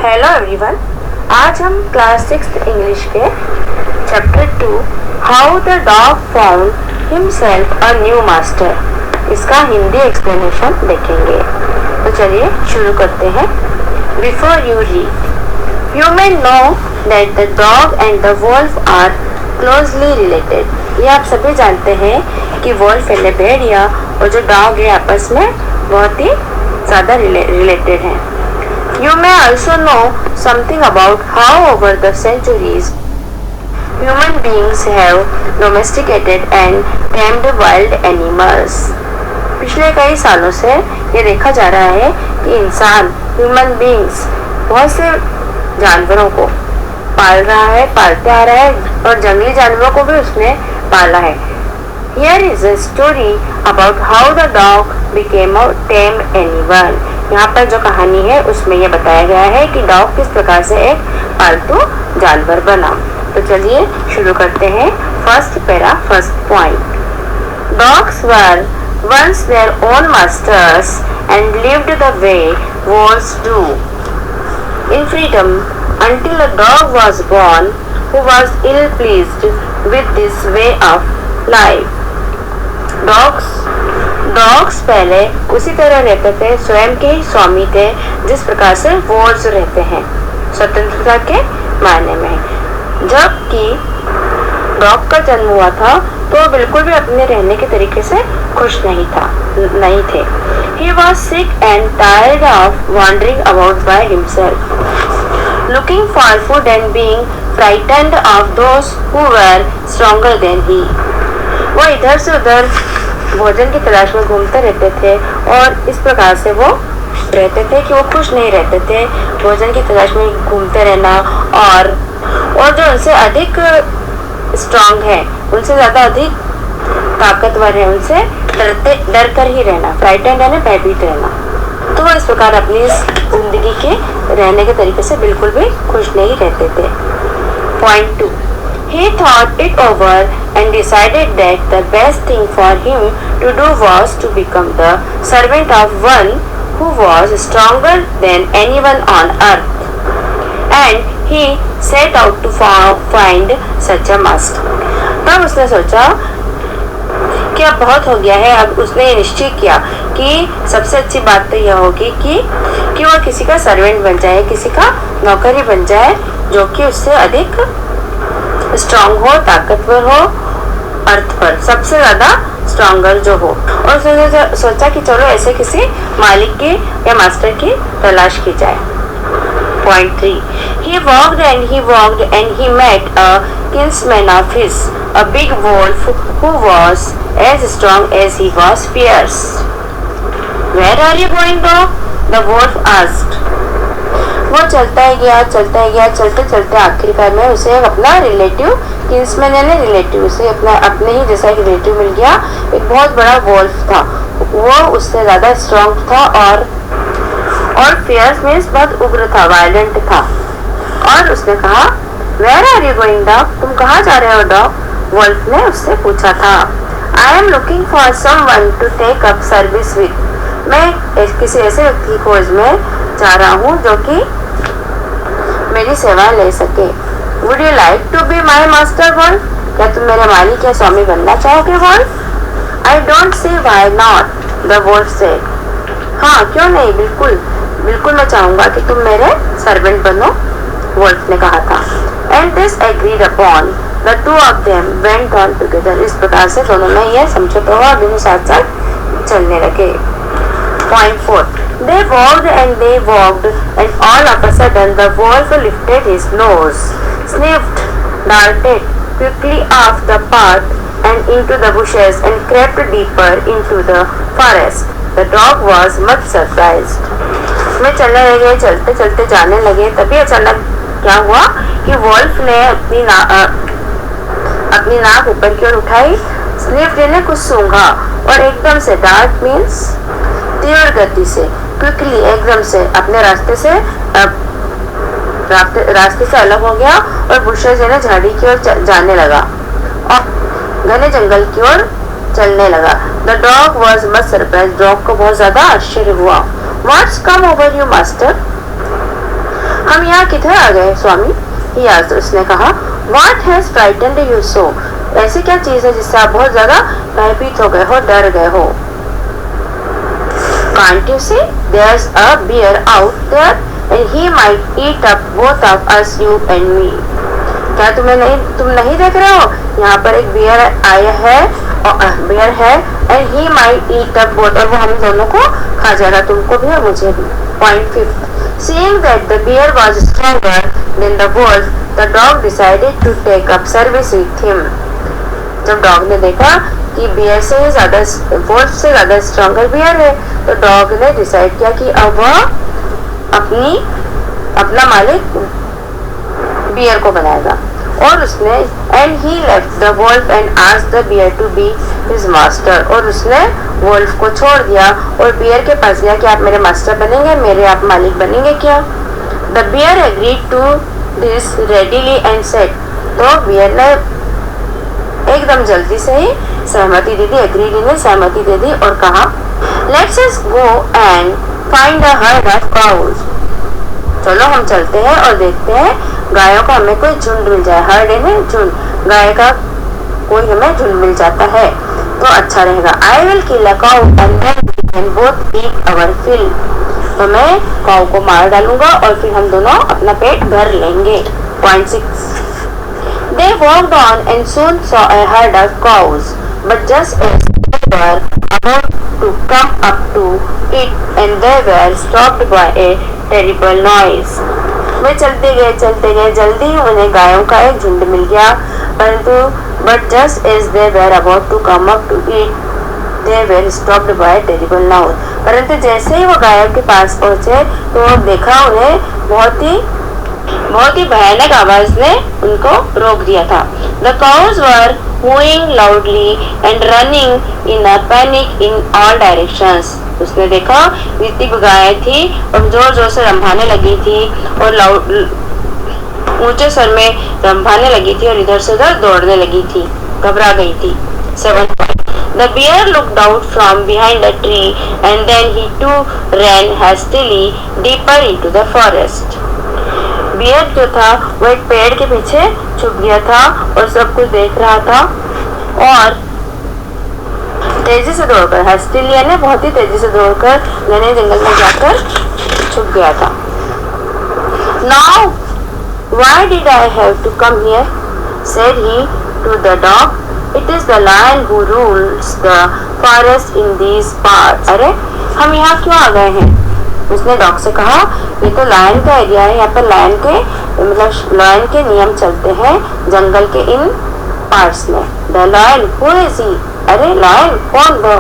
Hello everyone, आज हम class 6 English के chapter 2 how the dog found himself a new master इसका Hindi explanation देखेंगे। तो चलिए शुरू करते हैं। Before you read, you may know that the dog and the wolf are closely related. ये आप सभी जानते हैं कि वॉल्फ यानी भेड़िया और जो डॉग है आपस में बहुत ही ज़्यादा रिलेटेड हैं। You may also know something about how over the centuries human beings have domesticated and tamed wild animals. पिछले कई सालों से ये देखा जा रहा है कि इंसान ह्यूमन बींग्स बहुत से जानवरों को पाल रहा है, पालते आ रहा है और जंगली जानवरों को भी उसने पाला है। Here is a story about how the dog became a tame animal. यहाँ पर जो कहानी है उसमें यह बताया गया है कि डॉग किस प्रकार से एक पालतू जानवर बना। तो चलिए शुरू करते हैं। First point. Dogs were once their own masters and lived the way wolves do in freedom until a dog was born who was ill pleased with this way of life. Dogs पहले उसी तरह रहते थे, स्वयं के ही स्वामी थे जिस प्रकार से वॉल्व्स रहते हैं स्वतंत्रता के मायने में। जबकि डॉग का जन्म हुआ था तो बिल्कुल भी अपने रहने के तरीके से खुश नहीं थे। He was sick and tired of wandering about by himself, looking for food and being frightened of those who were stronger than he. वो इधर से उधर भोजन की तलाश में घूमते रहते थे और इस प्रकार से वो रहते थे कि वो खुश नहीं रहते थे। भोजन की तलाश में घूमते रहना और जो उनसे अधिक स्ट्रांग है, उनसे ज़्यादा अधिक ताकतवर है, उनसे डर कर ही रहना, फ्राइटेंड यानी भयभीत रहना। तो वो इस प्रकार अपनी जिंदगी के रहने के तरीके से बिल्कुल भी खुश नहीं रहते थे। Point 2। He thought it over and decided that the best thing for him to do was to become the servant of one who was stronger than anyone on earth. And he set out to find such a master. तब उसने सोचा कि अब बहुत हो गया है। अब उसने ये निश्चय किया कि सबसे अच्छी बात तो यह होगी कि वह किसी का सर्वेंट बन जाए, किसी का नौकर ही बन जाए जो कि उससे अधिक स्ट्रांग हो, ताकतवर हो, अर्थ पर सबसे ज्यादा स्ट्रॉन्गर जो हो। और उसने सोचा कि चलो ऐसे किसी मालिक की या मास्टर की तलाश की जाए। Point 3। He walked and he met a kinsman of his, a big wolf who was as strong as he was fierce. Where are you going, dog? The wolf asked. वो चलता ही गया, चलते आखिरकार में उसे अपना रिलेटिव, किंसमैन यानी relative, उसे अपने ही जैसा एक रिलेटिव मिल गया। एक बहुत बड़ा वॉल्फ था, वो उससे ज़्यादा स्ट्रॉन्ग था और फियर्स मीन्स बहुत उग्र था, वायलेंट था। और उसने कहा, where are you going dog? तुम कहाँ जा रहे हो डॉग? वॉल्फ ने उससे पूछा था। I am looking for someone to take up service with. मैं किसी ऐसे व्यक्ति की खोज में जा रहा हूँ जो कि मेरी सेवा ले सके। Would you like to be my master, Wolf? क्या तुम मेरे मालिक या स्वामी बनना चाहोगे, Wolf? I don't see why not, the Wolf said. हाँ, क्यों नहीं, बिल्कुल मैं चाहूँगा कि तुम मेरे सर्वेंट बनो, वॉल्फ ने कहा था। And this agreed upon, the two of them went on together. इस प्रकार से दोनों में यह समझौता हुआ, दोनों साथ चलने लगे। Point 4. They walked and all of a sudden the wolf lifted his nose, sniffed, darted quickly off the path and into the bushes and crept deeper into the forest. The dog was much surprised. वे चलने लगे, चलते जाने लगे। तभी अचानक क्या हुआ कि वॉल्फ ने अपनी नाक ऊपर की ओर उठाई, स्निफ्ड यानी कुछ सूंघा और एकदम से, डार्ट मीन्स तीव्र गति से, क्विकली एकदम से अपने रास्ते से अलग हो गया और बुशेस यानी झाड़ी की ओर जाने लगा और घने जंगल की ओर चलने लगा। The dog was much surprise. Dog को बहुत ज्यादा आश्चर्य हुआ। What's come over you master? हम यहाँ किधर आ गए स्वामी? ही आस्क्ड, उसने कहा। What has frightened you so? ऐसी क्या चीज है जिससे आप बहुत ज्यादा भयभीत हो गए हो, डर गए हो? Can't you see there's a bear out there and he might eat up both of us, you and me? क्या तुम नहीं देख रहे हो? यहाँ पर एक बियर आया है और बियर है and he might eat up both, और वो हम दोनों को खा जाएगा, तुमको भी और मुझे भी. Point 5. Seeing that the bear was stronger than the wolf, the dog decided to take up service with him. जब डॉग ने देखा कि बियर से ज्यादा वोल्फ से ज्यादा स्ट्रॉन्गर बियर है, तो डॉग ने डिसाइड किया कि अब वह अपना मालिक बियर को बनाएगा. और उसने and he left the wolf and asked the bear to be his master, और उसने वोल्फ को छोड़ दिया और बियर के पास गया कि आप मेरे मास्टर बनेंगे, मेरे आप मालिक बनेंगे क्या? The bear agreed to this readily and said, तो बियर ने एकदम जल्दी से ही सहमति दे दी, एग्रीड ने सहमति दे दी और कहा, let's us go and find a herd of cows. चलो हम चलते हैं और देखते हैं गायों का हमें कोई झुंड मिल जाए. हर्ड है झुंड, गाय का कोई हमें झुंड मिल जाता है तो अच्छा रहेगा. I will kill a cow and then we can both eat our fill. तो मैं काऊ को मार डालूंगा और फिर हम दोनों अपना पेट भर लेंगे. Point 6. They walked on and soon saw a herd of cows, but just as they were about to come up to it, and they were stopped by a terrible noise. वे चलते गए, जल्दी ही उन्हें गायों का एक झुंड मिल गया, परंतु but just as they were about to come up to it, they were stopped by a terrible noise. परंतु जैसे ही वो गायों के पास पहुंचे तो देखा उन्हें बहुत ही भयानक आवाज ने उनको रोक दिया था. The cows were mooing loudly and running in a panic in all directions. उसने देखा जितनी भी गायें थी और जोर जोर से रंभाने लगी थी और ऊंचे स्वर में रंभाने लगी थी और इधर से उधर दौड़ने लगी थी, घबरा गई थी. 7. The bear looked out from behind a tree and then he too ran hastily deeper into the forest. Bear जो था वो एक पेड़ के पीछे छुप गया था और सब कुछ देख रहा था और तेजी से दौड़कर, हस्टिलिया ने बहुत ही तेजी से दौड़कर घने जंगल में जाकर छुप गया था. Now why did I have to come here? said he to the dog. It is the lion who rules the forest in these parts. अरे हम यहाँ क्यों आ गए हैं? उसने डॉग से कहा, ये तो लायन का एरिया है, यहाँ पर लायन के नियम चलते हैं जंगल के इन पार्ट्स में. The lion, who is he? अरे लायन कौन वो?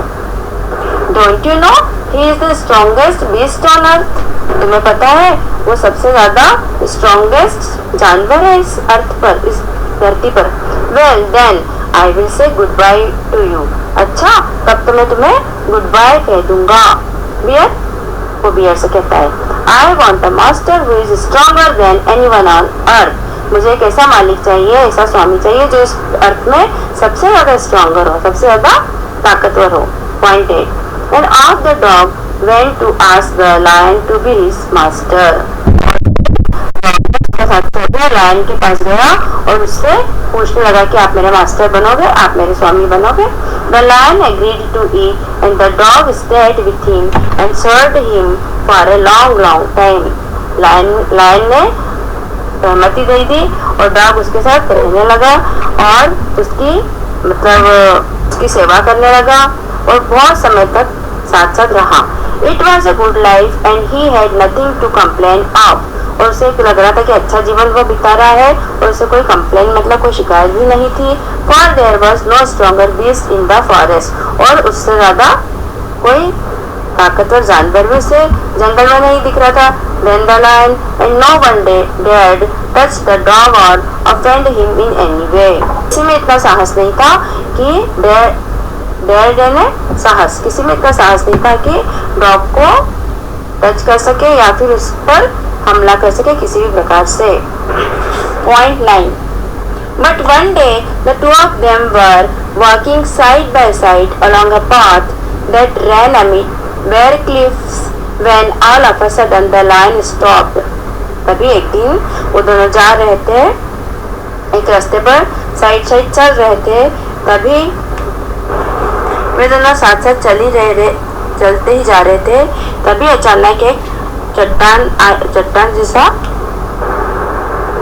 Don't you know he is the strongest beast on earth. तुम्हें पता है वो सबसे ज्यादा स्ट्रॉन्गेस्ट जानवर है इस अर्थ पर, इस धरती पर. Well then I will say good bye to you. अच्छा तब तो मैं तुम्हें गुड बाय कह दूंगा. बियर, वो बियर से कहता है, I want a master who is stronger than anyone on earth. मुझे एक ऐसा मालिक चाहिए, ऐसा स्वामी चाहिए जो इस अर्थ में सबसे ज्यादा स्ट्रॉन्गर हो, सबसे ज्यादा ताकतवर हो. Point 8. And off the dog went to ask the lion to be his master. Lion के पास गया और उससे पूछने लगा कि आप मेरे मास्टर बनोगे, आप मेरे स्वामी बनोगे. The lion agreed to eat and the dog stayed with him and served him for a long time. Lion ने सहमति दे दी और डॉग उसके साथ रहने लगा और उसकी सेवा करने लगा और बहुत समय तक साथ साथ रहा. It was a good life and he had nothing to complain of. और उसे लग रहा था कि अच्छा जीवन वो बिता रहा है और उसे कोई कंप्लेन कोई शिकायत भी नहीं थी. For there was no stronger beast in the forest. और उससे ज्यादा कोई ताकतवर जानवर भी उसे जंगल में नहीं दिख रहा था. Then the lion and no one dared touch the dog or offend him in any way. किसी में इतना साहस नहीं था कि किसी में इतना साहस नहीं था कि डॉग को टच कर सके या फिर उस पर हमला कर सके किसी भी प्रकार से. Point 9. But one day the two of them were walking side by side along a path that ran amid bare cliffs when all of a sudden the lion stopped. तभी एक दिन वो दोनों जा रहे थे, एक रास्ते पर साइड साइड चल रहे थे। तभी वे दोनों साथ साथ चलते ही जा रहे थे। तभी अचानक एक चट्टान जैसा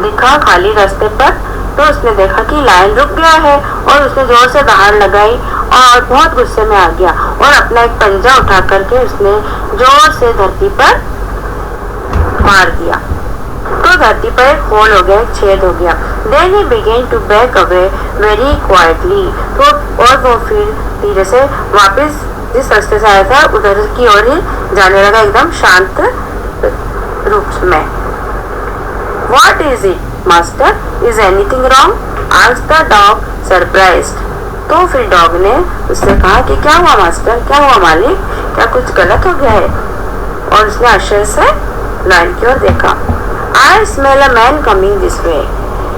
दिखा खाली रास्ते पर। तो उसने देखा कि लायन रुक गया है और उसने जोर से दहाड़ लगाई और बहुत गुस्से में आ गया और अपना एक पंजा उठा करके उसने जोर से धरती पर मार दिया। तो धरती पर एक होल हो गया, एक छेद हो गया। Then he began to back away very quietly. तो और वो फिर धीरे से वापस जिस रास्ते से आया था उधर की ओर ही जाने लगा, एकदम शांत रूप में। What is it, master? Is anything wrong? Asked the dog, surprised. तो फिर डॉग ने उससे कहा कि क्या हुआ मास्टर, क्या हुआ मालिक, क्या कुछ गलत हो गया है? और उसने आश्चर्य से लायन की ओर देखा। I smell a man coming this way.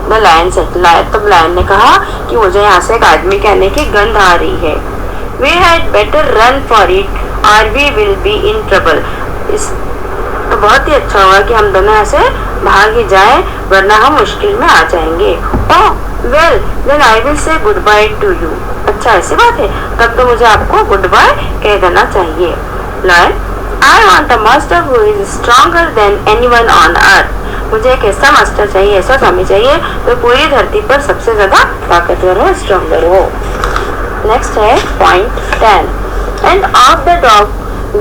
The lion said. तब लायन ने कहा कि मुझे यहाँ से एक आदमी के आने की गंध आ रही है। We had better run for it or we will be in trouble. तो बहुत ही अच्छा होगा कि हम दोनों ऐसे भाग ही जाएं, वरना हम मुश्किल में आ जाएंगे। Oh, well, then I will say goodbye to you. अच्छा ऐसी बात है, तब तो मुझे आपको गुड बाय कह देना चाहिए। Lion, I want a master who is stronger than anyone on earth. मुझे एक ऐसा मास्टर चाहिए, ऐसा स्वामी चाहिए जो पूरी धरती पर सबसे ज्यादा ताकतवर हो, स्ट्रॉन्गर हो। नेक्स्ट है point 10. And off the dog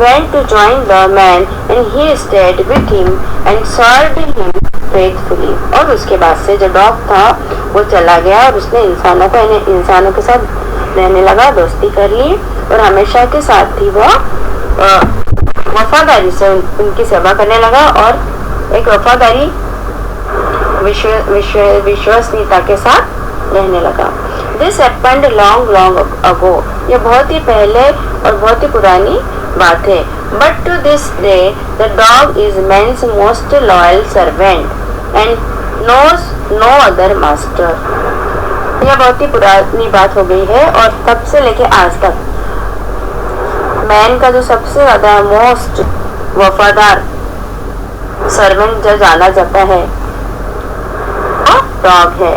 went to join the man and he stayed with him and served him faithfully. और उसके बाद से जो डॉग था वो चला गया और उसने इंसानों के साथ रहने लगा, दोस्ती कर ली और हमेशा के साथ ही वो वफादारी से उनकी सेवा करने लगा और एक वफादारी विश्वसनीयता के साथ रहने लगा। This happened long ago. ये बहुत ही पहले और बहुत ही पुरानी बात है। But to this day, the dog is man's most loyal servant and knows no other master. यह बहुत ही पुरानी बात हो गई है और तब से लेके आज तक मैन का जो सबसे ज्यादा मोस्ट वफादार सर्वेंट जो जाना जाता है वो डॉग है।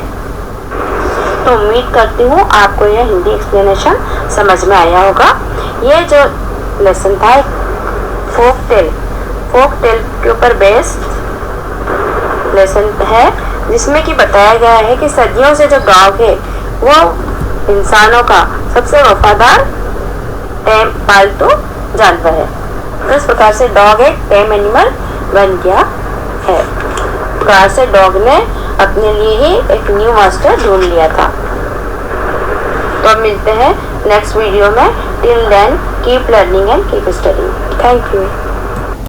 तो उम्मीद करती हूँ आपको यह हिंदी एक्सप्लेनेशन समझ में आया होगा। ये जो लेसन था फोक टेल के ऊपर बेस्ड लेसन है, जिसमें कि बताया गया है कि सदियों से जो डॉग है वो इंसानों का सबसे वफादार पालतू जानवर है। तो इस प्रकार से डॉग एक टेम एनिमल बन गया है। इस प्रकार से डॉग ने अपने लिए ही एक न्यू मास्टर ढूंढ लिया था। तो अब मिलते हैं नेक्स्ट वीडियो में। Till then keep learning and keep studying. Thank you.